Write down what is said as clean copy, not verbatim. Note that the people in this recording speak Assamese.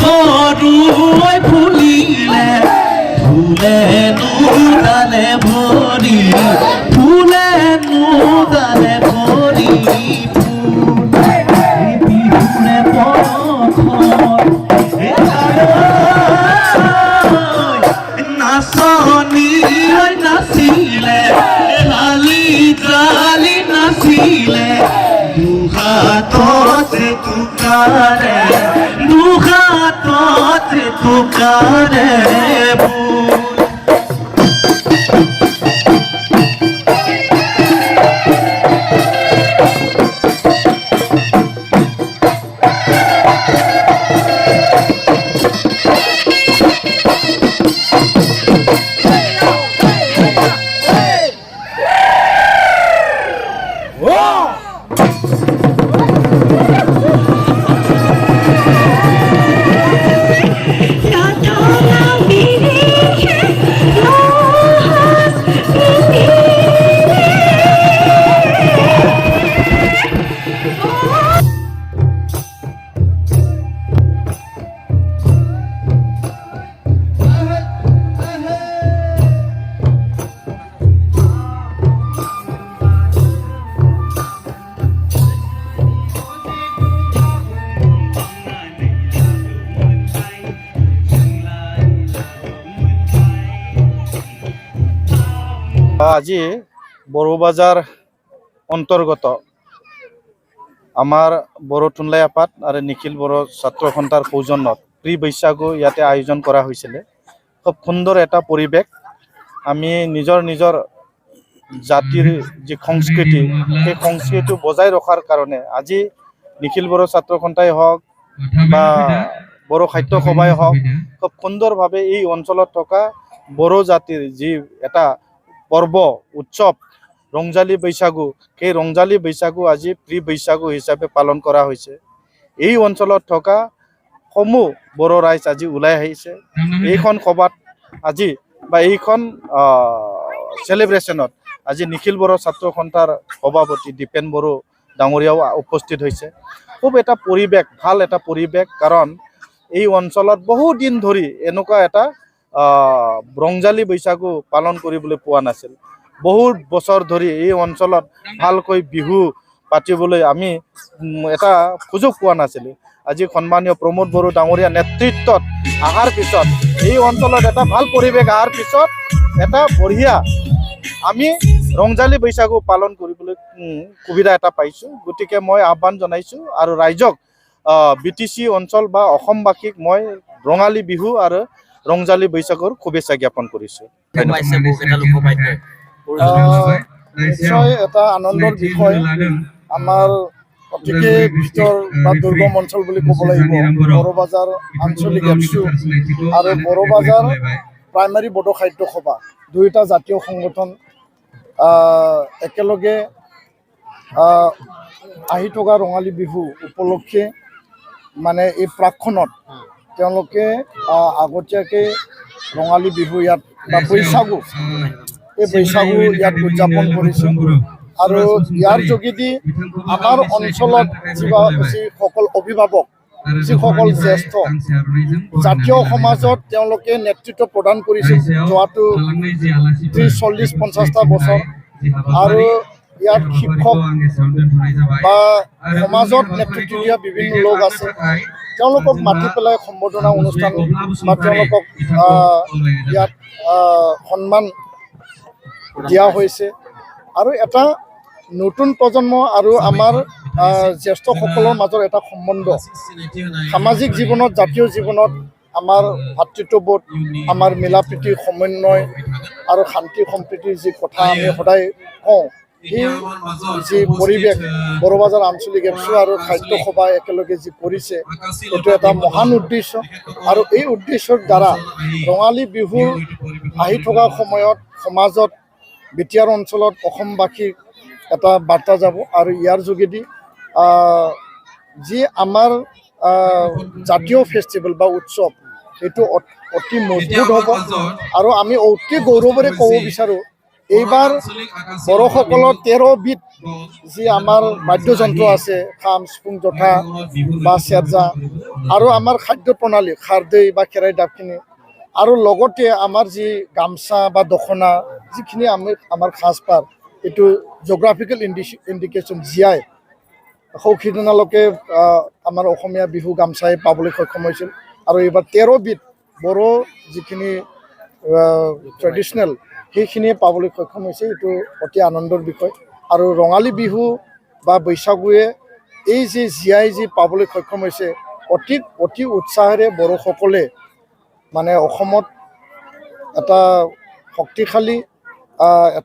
সৰুকৈ ফুলিলে ফুলে নুদালে ভৰি ফুলে নুদালে ভৰি বিহুৰে নাচনী নাচিলে লালি জালি নাচিলে দুহাততে তুকাৰে দুহাততে তুকাৰে আজি বড়োবাজাৰ অন্তৰ্গত আমাৰ বড়ো টুনলাই আপাত আৰু নিখিল বড়ো ছাত্ৰ সন্থাৰ সৌজন্যত প্ৰি বৈশাগু ইয়াতে আয়োজন কৰা হৈছিলে খুব সুন্দৰ এটা পৰিৱেশ আমি নিজৰ নিজৰ জাতিৰ যি সংস্কৃতি সেই সংস্কৃতি বজাই ৰখাৰ কাৰণে আজি নিখিল বড়ো ছাত্ৰ সন্থাই হওক বা বড়ো সাহিত্য সভাই হওক খুব সুন্দৰভাৱে এই অঞ্চলত থকা বড়ো জাতিৰ যি এটা পৰ্ব উৎসৱ ৰংজালী বৈশাগু সেই ৰংজালী বৈশাগু আজি প্ৰি বৈশাগু হিচাপে পালন কৰা হৈছে এই অঞ্চলত থকা সমূহ বড়ো ৰাইজ আজি ওলাই আহিছে এইখন সভাত আজি বা এইখন সেলিব্ৰেশ্যনত আজি নিখিল বড়ো ছাত্ৰ সন্থাৰ সভাপতি দীপেন বড়ো ডাঙৰীয়াও উপস্থিত হৈছে খুব এটা পৰিৱেশ ভাল এটা পৰিৱেশ কাৰণ এই অঞ্চলত বহু দিন ধৰি এনেকুৱা এটা ৰংজালী বৈশাগু পালন কৰিবলৈ পোৱা নাছিল বহুত বছৰ ধৰি এই অঞ্চলত ভালকৈ বিহু পাতিবলৈ আমি এটা সুযোগ পোৱা নাছিলোঁ আজি সন্মানীয় প্ৰমোদ বড়ো ডাঙৰীয়া নেতৃত্বত অহাৰ পিছত এই অঞ্চলত এটা ভাল পৰিৱেশ অহাৰ পিছত এটা বঢ়িয়া আমি ৰংজালী বৈশাগু পালন কৰিবলৈ সুবিধা এটা পাইছোঁ গতিকে মই আহ্বান জনাইছোঁ আৰু ৰাইজক BTC অঞ্চল বা অসমবাসীক মই ৰঙালী বিহু আৰু ৰংজালী বৈশাগুৰ শুভেচ্ছা জ্ঞাপন কৰিছোঁ নিশ্চয় এটা আনন্দৰ বিষয় আমাৰ অতিকে ভিতৰ বা দুৰ্গম অঞ্চল বুলি ক'ব লাগিব বড়োবাজাৰ আঞ্চলিক এপছু আৰু বড়োবাজাৰ প্ৰাইমাৰী বড়ো সাহিত্য সভা দুয়োটা জাতীয় সংগঠন একেলগে আহি থকা ৰঙালী বিহু উপলক্ষে মানে এই প্ৰাকখনত তেওঁলোকে আগতীয়াকৈ ৰঙালী বিহু ইয়াত বা বৈশাগু এই বৈশাগু ইয়াত উদযাপন কৰিছোঁ আৰু ইয়াৰ যোগেদি আমাৰ অঞ্চলত যিসকল অভিভাৱক যিসকল জ্যেষ্ঠ জাতীয় সমাজত তেওঁলোকে নেতৃত্ব প্ৰদান কৰিছিল যোৱাটো 30-40-50টা বছৰ আৰু ইয়াত শিক্ষক বা সমাজত নেতৃত্ব দিয়া বিভিন্ন লোক আছে তেওঁলোকক মাতি পেলাই সম্বৰ্ধনা অনুষ্ঠান বা তেওঁলোকক ইয়াত সন্মান দিয়া হৈছে আৰু এটা নতুন প্ৰজন্ম আৰু আমাৰ জ্যেষ্ঠসকলৰ মাজৰ এটা সম্বন্ধ সামাজিক জীৱনত জাতীয় জীৱনত আমাৰ ভাতৃত্ববোধ আমাৰ মিলা প্ৰীতি সমন্বয় আৰু শান্তি সম্প্ৰীতিৰ যি কথা আমি সদায় কওঁ এই যি পৰিৱেশ বড়োবাজাৰ আঞ্চলিক এপছু আৰু সাহিত্য সভা একেলগে যি কৰিছে এইটো এটা মহান উদ্দেশ্য আৰু এই উদ্দেশ্যৰ দ্বাৰা ৰঙালী বিহু আহি থকা সময়ত সমাজত বিটিয়াৰ অঞ্চলত অসমবাসীক এটা বাৰ্তা যাব আৰু ইয়াৰ যোগেদি যি আমাৰ জাতীয় ফেষ্টিভেল বা উৎসৱ এইটো অতি মজবুত হ'ব আৰু আমি অতি গৌৰৱেৰে ক'ব বিচাৰোঁ এইবাৰ বড়োসকলৰ 13 বিধ যি আমাৰ বাদ্যযন্ত্ৰ আছে খাম সিফুং জথা বা চেৰজা আৰু আমাৰ খাদ্য প্ৰণালী খাৰদৈ বা কেৰাই ডাবখিনি আৰু লগতে আমাৰ যি গামছা বা দখনা যিখিনি আমাৰ সাজপাৰ এইটো জিঅ'গ্ৰাফিকেল ইণ্ডিকেশ্যন GI সৌখিদিনালৈকে আমাৰ অসমীয়া বিহু গামচাই পাবলৈ সক্ষম হৈছিল আৰু এইবাৰ 13 বিধ বড়ো যিখিনি ট্ৰেডিশ্যনেল সেইখিনিয়ে পাবলৈ সক্ষম হৈছে এইটো অতি আনন্দৰ বিষয় আৰু ৰঙালী বিহু বা বৈশাগুৱে এই যে GI যি পাবলৈ সক্ষম হৈছে অতি উৎসাহেৰে বড়োসকলে মানে অসমত এটা শক্তিশালী এটা